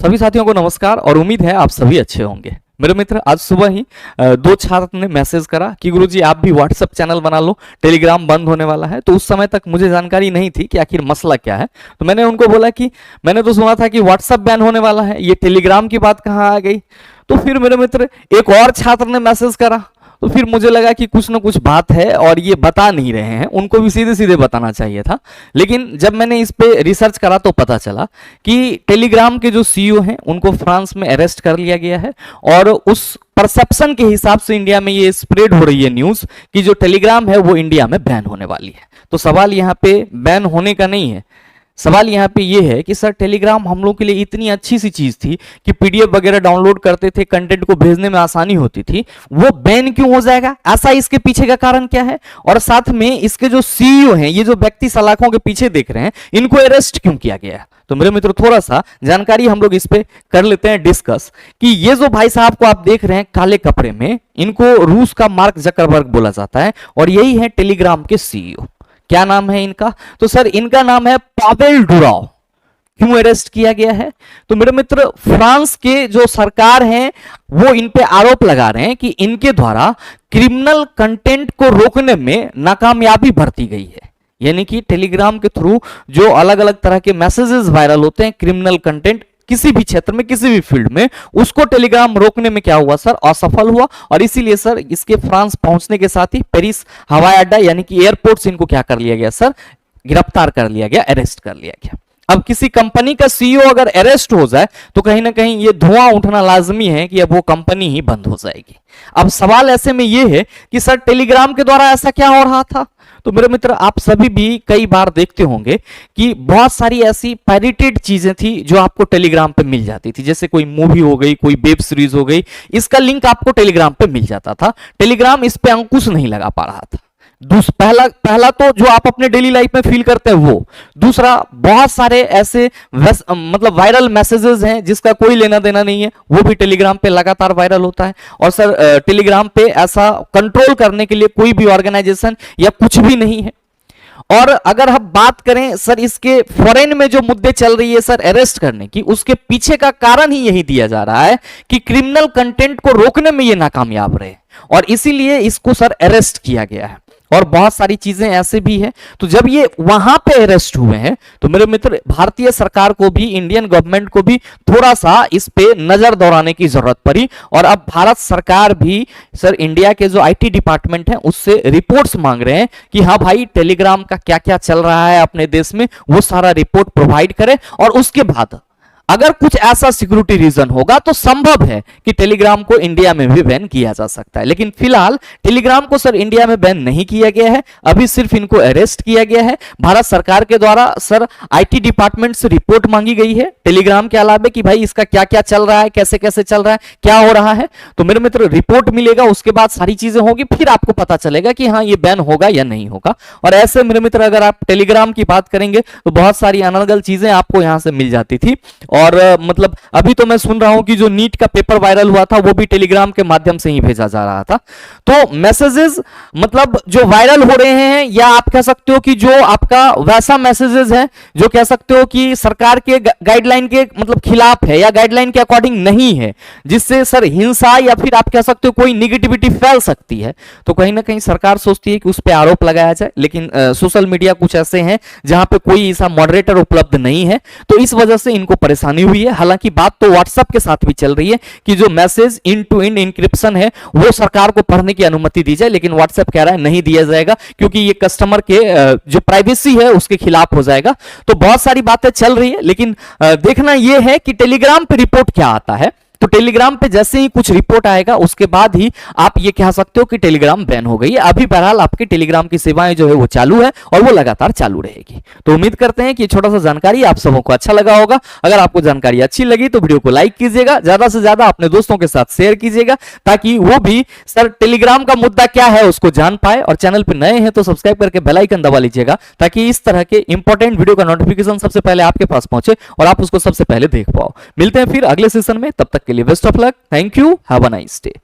सभी साथियों को नमस्कार और उम्मीद है आप सभी अच्छे होंगे। मेरे मित्र, आज सुबह ही दो छात्र ने मैसेज करा कि गुरुजी आप भी व्हाट्सएप चैनल बना लो, टेलीग्राम बंद होने वाला है। तो उस समय तक मुझे जानकारी नहीं थी कि आखिर मसला क्या है। तो मैंने उनको बोला कि मैंने तो सुना था कि व्हाट्सएप बैन होने वाला है, ये टेलीग्राम की बात कहाँ आ गई। तो फिर मेरे मित्र एक और छात्र ने मैसेज करा, तो फिर मुझे लगा कि कुछ ना कुछ बात है और ये बता नहीं रहे हैं, उनको भी सीधे सीधे बताना चाहिए था। लेकिन जब मैंने इस पे रिसर्च करा तो पता चला कि टेलीग्राम के जो सीईओ हैं उनको फ्रांस में अरेस्ट कर लिया गया है और उस परसेप्शन के हिसाब से इंडिया में ये स्प्रेड हो रही है न्यूज कि जो टेलीग्राम है वो इंडिया में बैन होने वाली है। तो सवाल यहाँ पे बैन होने का नहीं है, सवाल यहाँ पे ये है कि सर टेलीग्राम हम लोग के लिए इतनी अच्छी सी चीज थी कि पीडीएफ वगैरह डाउनलोड करते थे, कंटेंट को भेजने में आसानी होती थी, वो बैन क्यों हो जाएगा? ऐसा इसके पीछे का कारण क्या है? और साथ में इसके जो सीईओ हैं, ये जो व्यक्ति सलाखों के पीछे देख रहे हैं, इनको अरेस्ट क्यों किया गया है? तो मेरे मित्र थोड़ा सा जानकारी हम लोग इस पे कर लेते हैं डिस्कस कि ये जो भाई साहब को आप देख रहे हैं काले कपड़े में, इनको रूस का मार्क जकरबर्ग बोला जाता है और यही है टेलीग्राम के सीईओ। क्या नाम है इनका? तो सर इनका नाम है पावेल डुराव। क्यों अरेस्ट किया गया है? तो मेरे मित्र फ्रांस के जो सरकार है वो इन पे आरोप लगा रहे हैं कि इनके द्वारा क्रिमिनल कंटेंट को रोकने में नाकामयाबी बरती गई है। यानी कि टेलीग्राम के थ्रू जो अलग अलग तरह के मैसेजेस वायरल होते हैं, क्रिमिनल कंटेंट किसी भी क्षेत्र में किसी भी फील्ड में, उसको टेलीग्राम रोकने में क्या हुआ सर? असफल हुआ। और इसीलिए सर इसके फ्रांस पहुंचने के साथ ही पेरिस हवाई अड्डा यानी कि एयरपोर्ट से इनको क्या कर लिया गया सर? गिरफ्तार कर लिया गया, अरेस्ट कर लिया गया। अब किसी कंपनी का सीईओ अगर अरेस्ट हो जाए तो कहीं ना कहीं ये धुआं उठना लाजमी है कि अब वो कंपनी ही बंद हो जाएगी। अब सवाल ऐसे में ये है कि सर टेलीग्राम के द्वारा ऐसा क्या हो रहा था? तो मेरे मित्र आप सभी भी कई बार देखते होंगे कि बहुत सारी ऐसी पायरेटेड चीजें थी जो आपको टेलीग्राम पे मिल जाती थी, जैसे कोई मूवी हो गई, कोई वेब सीरीज हो गई, इसका लिंक आपको टेलीग्राम पे मिल जाता था। टेलीग्राम इस पे अंकुश नहीं लगा पा रहा था। पहला तो जो आप अपने डेली लाइफ में फील करते हैं वो, दूसरा बहुत सारे ऐसे मतलब वायरल मैसेजेस हैं जिसका कोई लेना देना नहीं है, वो भी टेलीग्राम पे लगातार वायरल होता है। और सर टेलीग्राम पे ऐसा कंट्रोल करने के लिए कोई भी ऑर्गेनाइजेशन या कुछ भी नहीं है। और अगर हम बात करें सर इसके फॉरेन में जो मुद्दे चल रही है सर अरेस्ट करने की, उसके पीछे का कारण ही यही दिया जा रहा है कि क्रिमिनल कंटेंट को रोकने में ये नाकामयाब रहे और इसीलिए इसको सर अरेस्ट किया गया है। और बहुत सारी चीजें ऐसे भी हैं। तो जब ये वहां पे अरेस्ट हुए हैं तो मेरे मित्र भारतीय सरकार को भी, इंडियन गवर्नमेंट को भी थोड़ा सा इस पे नजर दौड़ाने की जरूरत पड़ी और अब भारत सरकार भी सर इंडिया के जो आईटी डिपार्टमेंट है उससे रिपोर्ट्स मांग रहे हैं कि हाँ भाई टेलीग्राम का क्या क्या चल रहा है अपने देश में, वो सारा रिपोर्ट प्रोवाइड करे और उसके बाद अगर कुछ ऐसा सिक्योरिटी रीजन होगा तो संभव है कि टेलीग्राम को इंडिया में भी बैन किया जा सकता है। लेकिन फिलहाल टेलीग्राम को सर इंडिया में बैन नहीं किया गया है, अभी सिर्फ इनको अरेस्ट किया गया है। भारत सरकार के द्वारा सर आईटी डिपार्टमेंट से रिपोर्ट मांगी गई है टेलीग्राम के अलावा कि भाई इसका क्या क्या चल रहा है, कैसे कैसे चल रहा है, क्या हो रहा है। तो मेरे मित्र रिपोर्ट मिलेगा, उसके बाद सारी चीजें होगी, फिर आपको पता चलेगा कि हाँ ये बैन होगा या नहीं होगा। और ऐसे मेरे मित्र अगर आप टेलीग्राम की बात करेंगे तो बहुत सारी अनर्गल चीजें आपको यहां से मिल जाती थी। और मतलब अभी तो मैं सुन रहा हूं कि जो नीट का पेपर वायरल हुआ था वो भी टेलीग्राम के माध्यम से ही भेजा जा रहा था। तो मैसेजेस मतलब जो वायरल हो रहे हैं, या आप कह सकते हो कि जो आपका वैसा मैसेजेस है जो कह सकते हो कि सरकार के गाइडलाइन के मतलब खिलाफ है या गाइडलाइन के अकॉर्डिंग नहीं है, जिससे सर हिंसा या फिर आप कह सकते हो कोई निगेटिविटी फैल सकती है, तो कहीं ना कहीं सरकार सोचती है कि उस पर आरोप लगाया जाए। लेकिन सोशल मीडिया कुछ ऐसे हैं जहां पे कोई ऐसा मॉडरेटर उपलब्ध नहीं है, तो इस वजह से इनको परेशानी हुई है। हालांकि बात तो व्हाट्सएप के साथ भी चल रही है कि जो message end to end encryption है वो सरकार को पढ़ने की अनुमति दी जाए, लेकिन व्हाट्सएप कह रहा है नहीं दिया जाएगा क्योंकि ये कस्टमर के जो प्राइवेसी है उसके खिलाफ हो जाएगा। तो बहुत सारी बातें चल रही है, लेकिन देखना यह है कि टेलीग्राम पे रिपोर्ट क्या आता है। तो टेलीग्राम पे जैसे ही कुछ रिपोर्ट आएगा उसके बाद ही आप ये कह सकते हो कि टेलीग्राम बैन हो गई है। अभी बहरहाल आपकी टेलीग्राम की सेवाएं जो है वो चालू है और वो लगातार चालू रहेगी। तो उम्मीद करते हैं कि छोटा सा जानकारी आप सबों को अच्छा लगा होगा। अगर आपको जानकारी अच्छी लगी तो वीडियो को लाइक कीजिएगा, ज्यादा से ज्यादा अपने दोस्तों के साथ शेयर कीजिएगा ताकि वो भी सर टेलीग्राम का मुद्दा क्या है उसको जान पाए। और चैनल पर नए हैं तो सब्सक्राइब करके बेल आइकन दबा लीजिएगा ताकि इस तरह के इंपॉर्टेंट वीडियो का नोटिफिकेशन सबसे पहले आपके पास पहुंचे और आप उसको सबसे पहले देख पाओ। मिलते हैं फिर अगले सेशन में, तब तक के लिए best of luck, thank you, have a nice day.